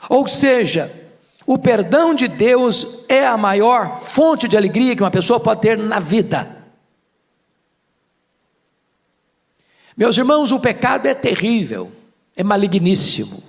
Ou seja, o perdão de Deus é a maior fonte de alegria que uma pessoa pode ter na vida. Meus irmãos, o pecado é terrível, é maligníssimo.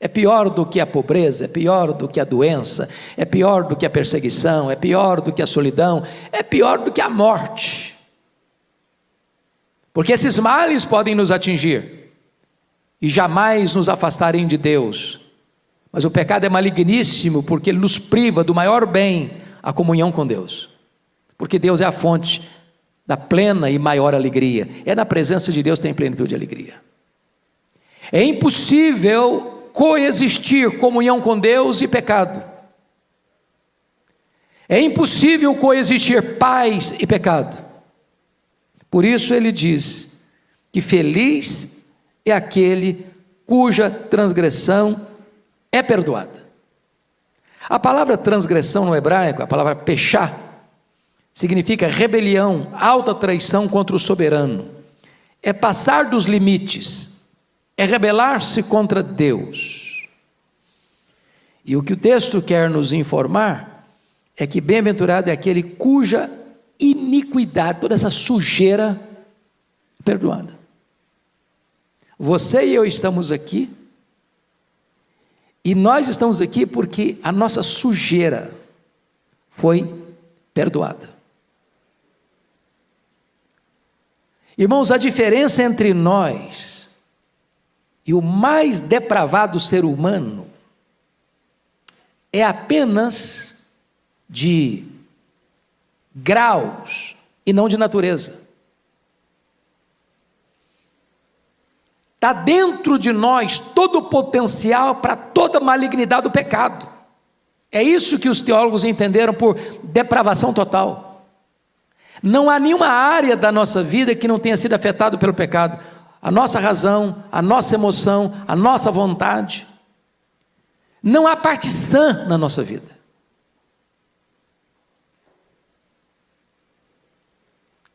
É pior do que a pobreza, é pior do que a doença, é pior do que a perseguição, é pior do que a solidão, é pior do que a morte. Porque esses males podem nos atingir e jamais nos afastarem de Deus. Mas o pecado é maligníssimo porque ele nos priva do maior bem, a comunhão com Deus. Porque Deus é a fonte da plena e maior alegria. É na presença de Deus que tem plenitude de alegria. É impossível coexistir comunhão com Deus e pecado. É impossível coexistir paz e pecado. Por isso ele diz que feliz é aquele cuja transgressão é perdoada. A palavra transgressão no hebraico, a palavra pechá, significa rebelião, alta traição contra o soberano. É passar dos limites, é rebelar-se contra Deus. E o que o texto quer nos informar é que bem-aventurado é aquele cuja iniquidade, toda essa sujeira é perdoada. Você e eu estamos aqui, e nós estamos aqui porque a nossa sujeira foi perdoada. Irmãos, a diferença entre nós e o mais depravado ser humano é apenas de graus e não de natureza. Está dentro de nós todo o potencial para toda a malignidade do pecado. É isso que os teólogos entenderam por depravação total. Não há nenhuma área da nossa vida que não tenha sido afetada pelo pecado. A nossa razão, a nossa emoção, a nossa vontade. Não há parte sã na nossa vida.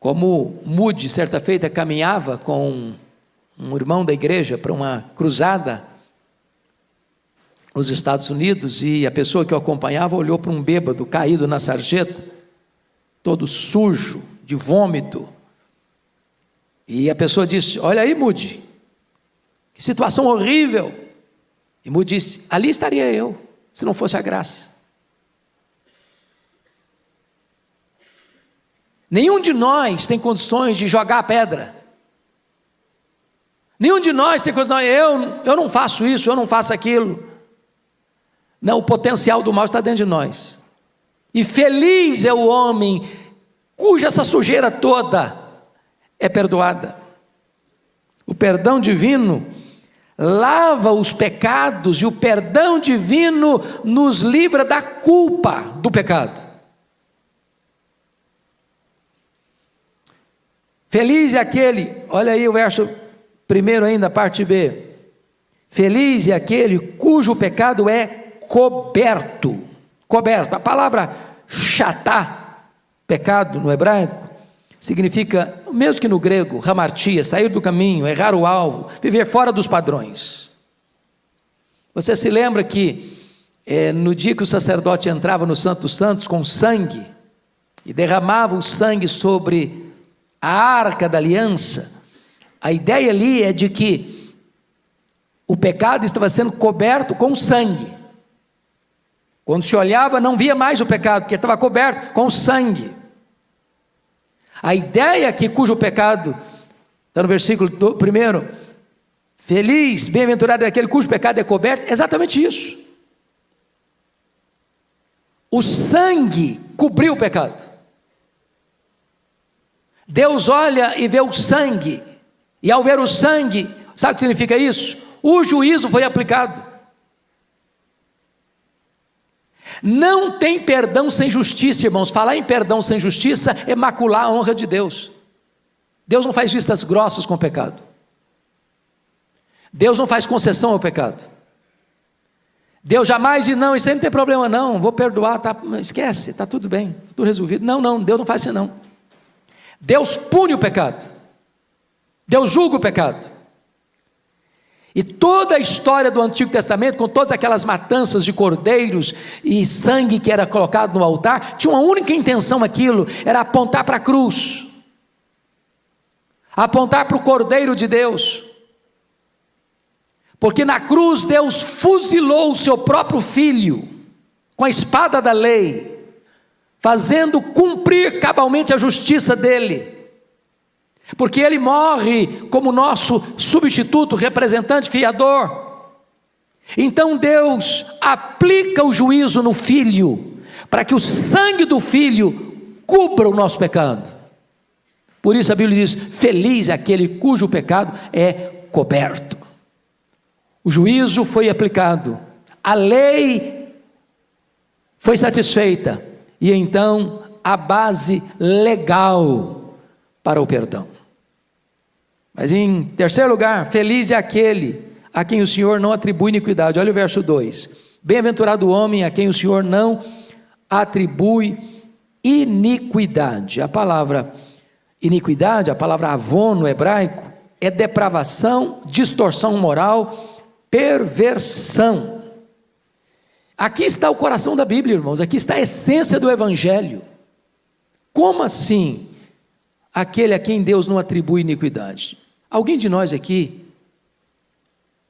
Como Moody, certa feita, caminhava com um irmão da igreja para uma cruzada nos Estados Unidos, e a pessoa que o acompanhava olhou para um bêbado caído na sarjeta, todo sujo, de vômito, e a pessoa disse: olha aí, Moody, que situação horrível. E Moody disse: ali estaria eu, se não fosse a graça. Nenhum de nós tem condições de jogar a pedra. Nenhum de nós tem condições, eu não faço isso, eu não faço aquilo. Não, o potencial do mal está dentro de nós. E feliz é o homem cuja essa sujeira toda é perdoada. O perdão divino lava os pecados, e o perdão divino nos livra da culpa do pecado. Feliz é aquele, olha aí o verso primeiro ainda, parte B. Feliz é aquele cujo pecado é coberto. Coberto. A palavra chatá, pecado no hebraico, significa, mesmo que no grego, hamartia, sair do caminho, errar o alvo, viver fora dos padrões. Você se lembra que no dia que o sacerdote entrava no Santo dos Santos com sangue, e derramava o sangue sobre a arca da aliança, a ideia ali é de que o pecado estava sendo coberto com sangue. Quando se olhava, não via mais o pecado, porque estava coberto com sangue. A ideia aqui, cujo pecado, está no versículo 1, feliz, bem-aventurado é aquele cujo pecado é coberto, é exatamente isso. O sangue cobriu o pecado. Deus olha e vê o sangue, e ao ver o sangue, sabe o que significa isso? O juízo foi aplicado. Não tem perdão sem justiça, irmãos. Falar em perdão sem justiça é macular a honra de Deus. Deus não faz vistas grossas com o pecado. Deus não faz concessão ao pecado. Deus jamais diz: não, isso aí não tem problema não, vou perdoar, tá, esquece, está tudo bem, tá tudo resolvido. Não, Deus não faz isso não. Deus pune o pecado. Deus julga o pecado. E toda a história do Antigo Testamento, com todas aquelas matanças de cordeiros e sangue que era colocado no altar, tinha uma única intenção aquilo, era apontar para a cruz, apontar para o Cordeiro de Deus, porque na cruz Deus fuzilou o seu próprio Filho, com a espada da lei, fazendo cumprir cabalmente a justiça dele, porque ele morre como nosso substituto, representante, fiador. Então Deus aplica o juízo no Filho, para que o sangue do Filho cubra o nosso pecado. Por isso a Bíblia diz: feliz é aquele cujo pecado é coberto. O juízo foi aplicado, a lei foi satisfeita, e então a base legal para o perdão. Mas em terceiro lugar, feliz é aquele a quem o Senhor não atribui iniquidade. Olha o verso 2: bem-aventurado o homem a quem o Senhor não atribui iniquidade. A palavra iniquidade, a palavra avon no hebraico, é depravação, distorção moral, perversão. Aqui está o coração da Bíblia, irmãos, aqui está a essência do Evangelho. Como assim aquele a quem Deus não atribui iniquidade? Alguém de nós aqui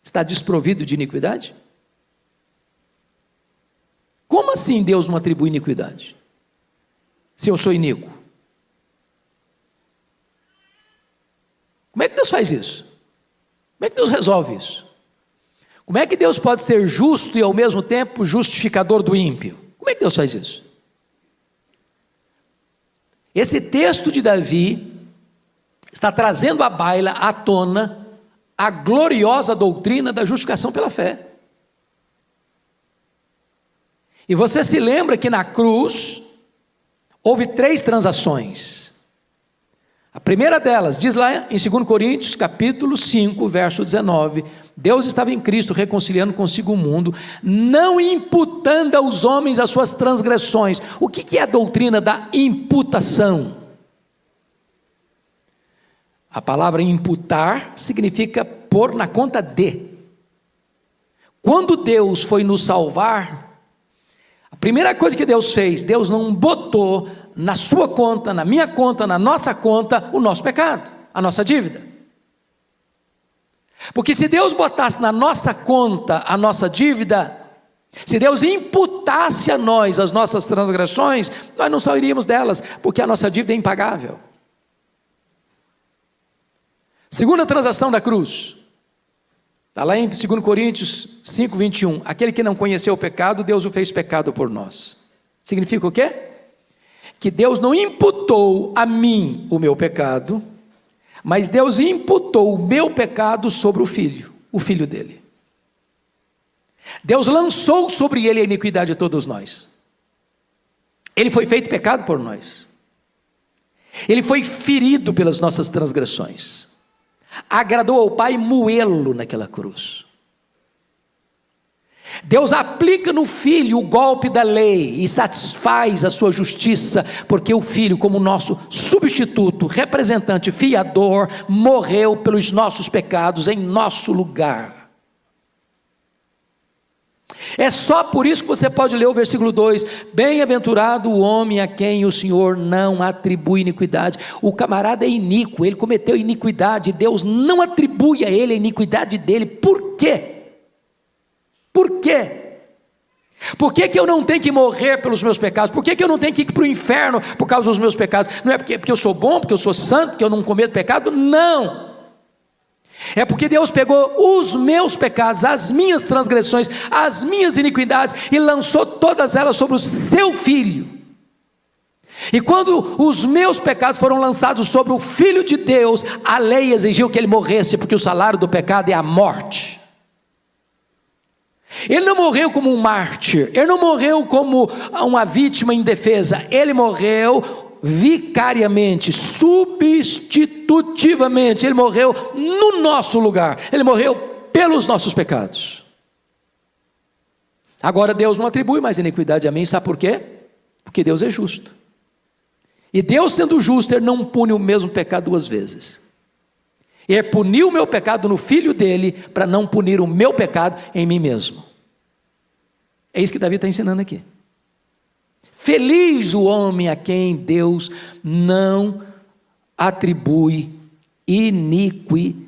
está desprovido de iniquidade? Como assim Deus não atribui iniquidade? Se eu sou iníquo? Como é que Deus faz isso? Como é que Deus resolve isso? Como é que Deus pode ser justo e ao mesmo tempo justificador do ímpio? Como é que Deus faz isso? Esse texto de Davi está trazendo à baila, à tona, a gloriosa doutrina da justificação pela fé. E você se lembra que na cruz houve 3 transações. A primeira delas, diz lá em 2 Coríntios, capítulo 5, verso 19, Deus estava em Cristo reconciliando consigo o mundo, não imputando aos homens as suas transgressões. O que é a doutrina da imputação? A palavra imputar significa pôr na conta de. Quando Deus foi nos salvar, a primeira coisa que Deus fez, Deus não botou na sua conta, na minha conta, na nossa conta, o nosso pecado, a nossa dívida. Porque se Deus botasse na nossa conta a nossa dívida, se Deus imputasse a nós as nossas transgressões, nós não sairíamos delas, porque a nossa dívida é impagável. Segunda transação da cruz, está lá em 2 Coríntios 5, 21, aquele que não conheceu o pecado, Deus o fez pecado por nós. Significa o quê? Que Deus não imputou a mim o meu pecado, mas Deus imputou o meu pecado sobre o filho dele. Deus lançou sobre ele a iniquidade de todos nós. Ele foi feito pecado por nós. Ele foi ferido pelas nossas transgressões. Agradou ao Pai moê-lo naquela cruz. Deus aplica no Filho o golpe da lei e satisfaz a sua justiça, porque o Filho, como nosso substituto, representante, fiador, morreu pelos nossos pecados em nosso lugar. É só por isso que você pode ler o versículo 2, bem-aventurado o homem a quem o Senhor não atribui iniquidade. O camarada é iníquo, ele cometeu iniquidade, Deus não atribui a ele a iniquidade dele. Por quê? Por quê? Por que eu não tenho que morrer pelos meus pecados? Por que eu não tenho que ir para o inferno por causa dos meus pecados? Não é porque eu sou bom, porque eu sou santo, porque eu não cometo pecado? Não. É porque Deus pegou os meus pecados, as minhas transgressões, as minhas iniquidades e lançou todas elas sobre o seu Filho. E quando os meus pecados foram lançados sobre o Filho de Deus, a lei exigiu que ele morresse, porque o salário do pecado é a morte. Ele não morreu como um mártir, ele não morreu como uma vítima indefesa, ele morreu vicariamente, substitutivamente, ele morreu no nosso lugar, ele morreu pelos nossos pecados. Agora Deus não atribui mais iniquidade a mim, sabe por quê? Porque Deus é justo, e Deus sendo justo, ele não pune o mesmo pecado 2 vezes. E punir o meu pecado no Filho dele, para não punir o meu pecado em mim mesmo. É isso que Davi está ensinando aqui. Feliz o homem a quem Deus não atribui iniquidade.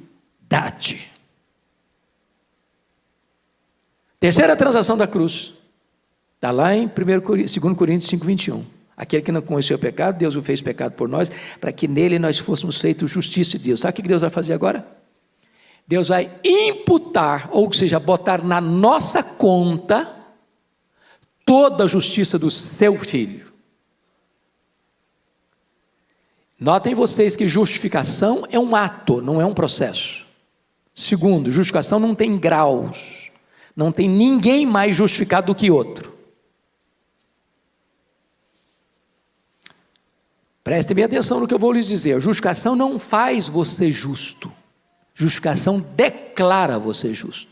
Terceira transação da cruz, está lá em 2 Coríntios 5:21. Aquele que não conheceu o pecado, Deus o fez pecado por nós, para que nele nós fôssemos feitos justiça de Deus. Sabe o que Deus vai fazer agora? Deus vai imputar, ou seja, botar na nossa conta, toda a justiça do seu Filho. Notem vocês que justificação é um ato, não é um processo. Segundo, justificação não tem graus, não tem ninguém mais justificado do que outro. Prestem bem atenção no que eu vou lhes dizer. A justificação não faz você justo. Justificação declara você justo.